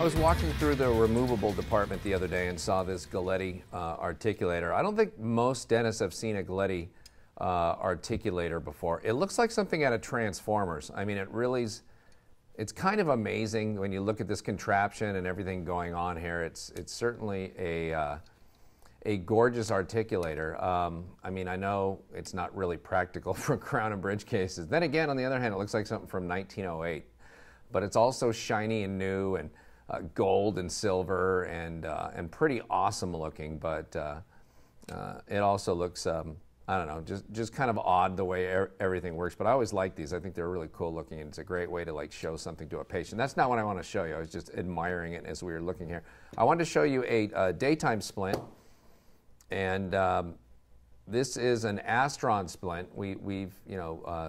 I was walking through the removable department the other day and saw this Galletti articulator. I don't think most dentists have seen a Galletti articulator before. It looks like something out of Transformers. I mean, it's kind of amazing when you look at this contraption and everything going on here. It's certainly a gorgeous articulator. I mean, I know it's not really practical for crown and bridge cases. Then again, on the other hand, it looks like something from 1908. But it's also shiny and new and gold and silver and pretty awesome looking. But it also looks, I don't know, just kind of odd the way everything works. But I always like these. I think they're really cool looking, and it's a great way to like show something to a patient. That's not what I want to show you. I was just admiring it as we were looking here. I wanted to show you a daytime splint. And this is an Astron splint. We've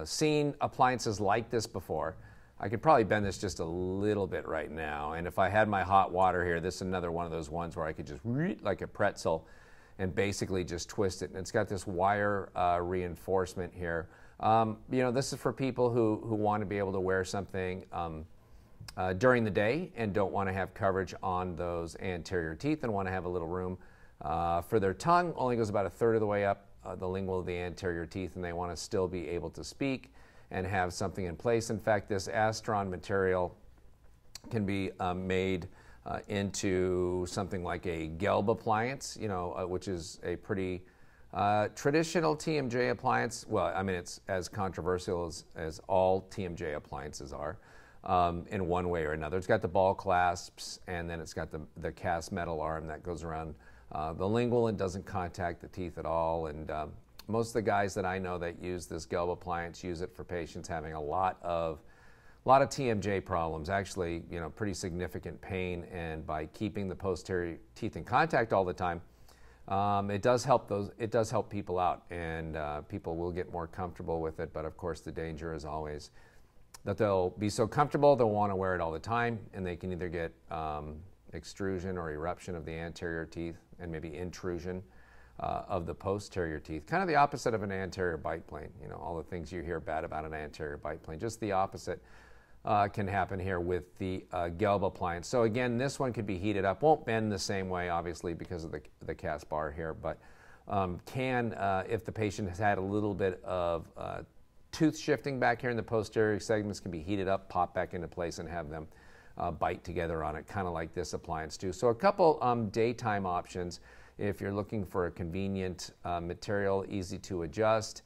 seen appliances like this before. I could probably bend this just a little bit right now. And if I had my hot water here, this is another one of those ones where I could just like a pretzel and basically just twist it. And it's got this wire reinforcement here. This is for people who want to be able to wear something during the day and don't want to have coverage on those anterior teeth and want to have a little room for their tongue. Only goes about a third of the way up the lingual of the anterior teeth, and they want to still be able to speak and have something in place. In fact, this Astron material can be made into something like a Gelb appliance, which is a pretty traditional TMJ appliance. Well, I mean, it's as controversial as all TMJ appliances are in one way or another. It's got the ball clasps, and then it's got the cast metal arm that goes around the lingual and doesn't contact the teeth at all. And most of the guys that I know that use this Gelb appliance use it for patients having a lot of TMJ problems, actually, pretty significant pain. And by keeping the posterior teeth in contact all the time, it does help people out, and people will get more comfortable with it. But of course, the danger is always that they'll be so comfortable they'll want to wear it all the time, and they can either get extrusion or eruption of the anterior teeth and maybe intrusion of the posterior teeth. Kind of the opposite of an anterior bite plane. All the things you hear bad about an anterior bite plane. Just the opposite can happen here with the Gelb appliance. So again, this one could be heated up. Won't bend the same way, obviously, because of the cast bar here, but if the patient has had a little bit of tooth shifting back here in the posterior segments, can be heated up, pop back into place, and have them bite together on it, kind of like this appliance too. So a couple daytime options if you're looking for a convenient material, easy to adjust,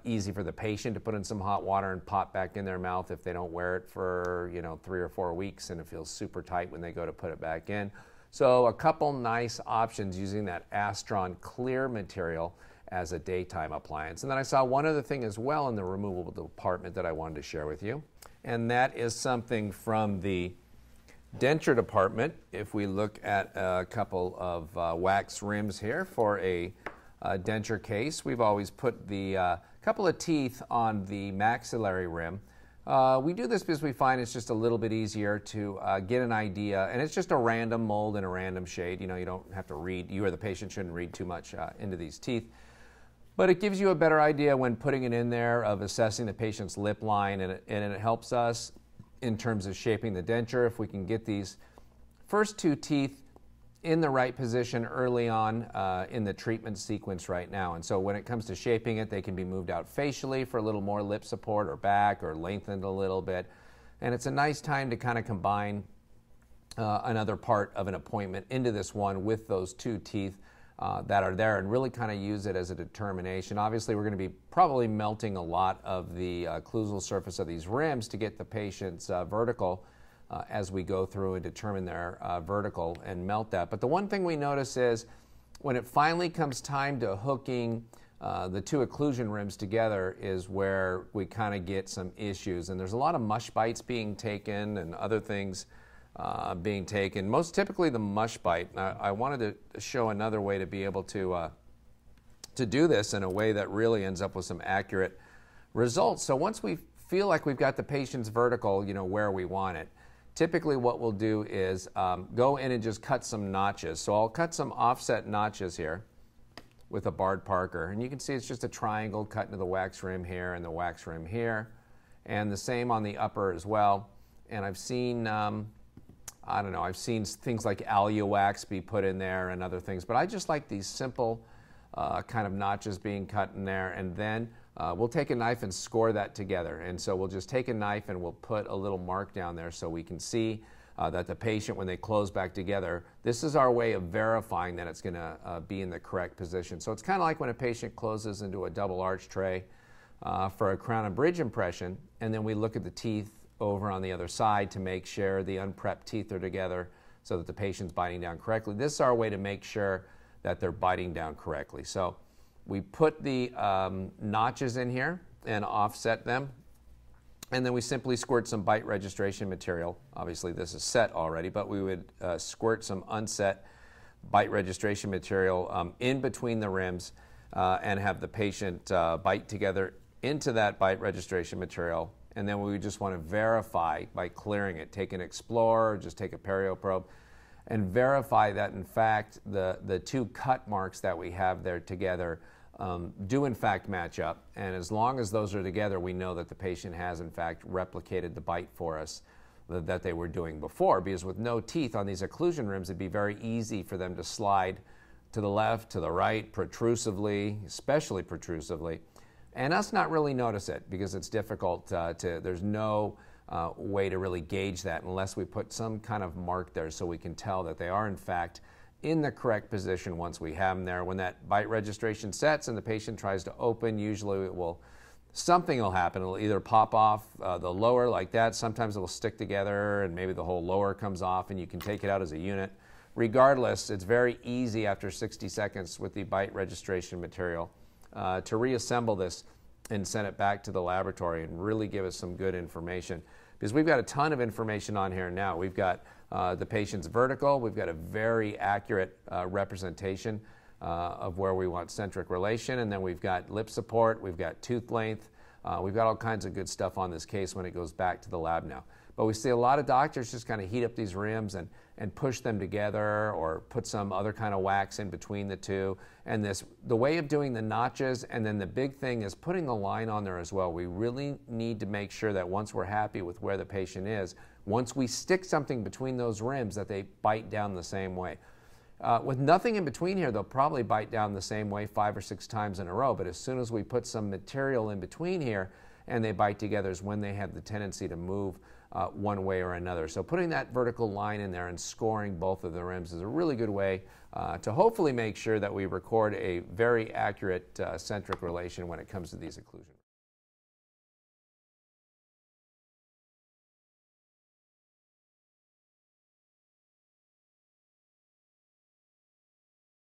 easy for the patient to put in some hot water and pop back in their mouth if they don't wear it for 3 or 4 weeks and it feels super tight when they go to put it back in. So a couple nice options using that Astron clear material as a daytime appliance. And then I saw one other thing as well in the removable department that I wanted to share with you, and that is something from the denture department. If we look at a couple of wax rims here for a denture case, we've always put the couple of teeth on the maxillary rim. We do this because we find it's just a little bit easier to get an idea, and it's just a random mold and a random shade. You don't have to read, you or the patient shouldn't read too much into these teeth. But it gives you a better idea when putting it in there of assessing the patient's lip line, and it helps us in terms of shaping the denture if we can get these first 2 teeth in the right position early on in the treatment sequence right now. And so when it comes to shaping it, they can be moved out facially for a little more lip support or back, or lengthened a little bit. And it's a nice time to kind of combine another part of an appointment into this one with those 2 teeth that are there, and really kind of use it as a determination. Obviously, we're going to be probably melting a lot of the occlusal surface of these rims to get the patient's vertical as we go through and determine their vertical and melt that. But the one thing we notice is when it finally comes time to hooking the 2 occlusion rims together is where we kind of get some issues. And there's a lot of mush bites being taken and other things being taken, most typically the mush bite. I wanted to show another way to be able to do this in a way that really ends up with some accurate results. So once we feel like we've got the patient's vertical, where we want it, typically what we'll do is go in and just cut some notches. So I'll cut some offset notches here with a barred Parker, and you can see it's just a triangle cut into the wax rim here and the wax rim here, and the same on the upper as well. And I've seen I don't know, I've seen things like Aluwax be put in there and other things, but I just like these simple kind of notches being cut in there, and then we'll take a knife and score that together. And so we'll just take a knife and we'll put a little mark down there so we can see that the patient, when they close back together, this is our way of verifying that it's going to be in the correct position. So it's kind of like when a patient closes into a double arch tray for a crown and bridge impression, and then we look at the teeth over on the other side to make sure the unprepped teeth are together so that the patient's biting down correctly. This is our way to make sure that they're biting down correctly. So we put the notches in here and offset them, and then we simply squirt some bite registration material. Obviously this is set already, but we would squirt some unset bite registration material in between the rims and have the patient bite together into that bite registration material. And then we just want to verify by clearing it. Take an Explorer, just take a perio probe, and verify that in fact the two cut marks that we have there together do in fact match up. And as long as those are together, we know that the patient has in fact replicated the bite for us that they were doing before. Because with no teeth on these occlusion rims, it'd be very easy for them to slide to the left, to the right, protrusively, especially protrusively, and us not really notice it because it's difficult there's no way to really gauge that unless we put some kind of mark there so we can tell that they are in fact in the correct position once we have them there. When that bite registration sets and the patient tries to open, usually something will happen. It'll either pop off the lower like that, sometimes it will stick together and maybe the whole lower comes off and you can take it out as a unit. Regardless, it's very easy after 60 seconds with the bite registration material to reassemble this and send it back to the laboratory and really give us some good information. Because we've got a ton of information on here now. We've got the patient's vertical, we've got a very accurate representation of where we want centric relation, and then we've got lip support, we've got tooth length, we've got all kinds of good stuff on this case when it goes back to the lab now. But we see a lot of doctors just kind of heat up these rims and push them together or put some other kind of wax in between the two. And the way of doing the notches, and then the big thing is putting a line on there as well. We really need to make sure that once we're happy with where the patient is, once we stick something between those rims, that they bite down the same way. With nothing in between here, they'll probably bite down the same way 5 or 6 times in a row, but as soon as we put some material in between here and they bite together is when they have the tendency to move one way or another. So putting that vertical line in there and scoring both of the rims is a really good way to hopefully make sure that we record a very accurate centric relation when it comes to these occlusions.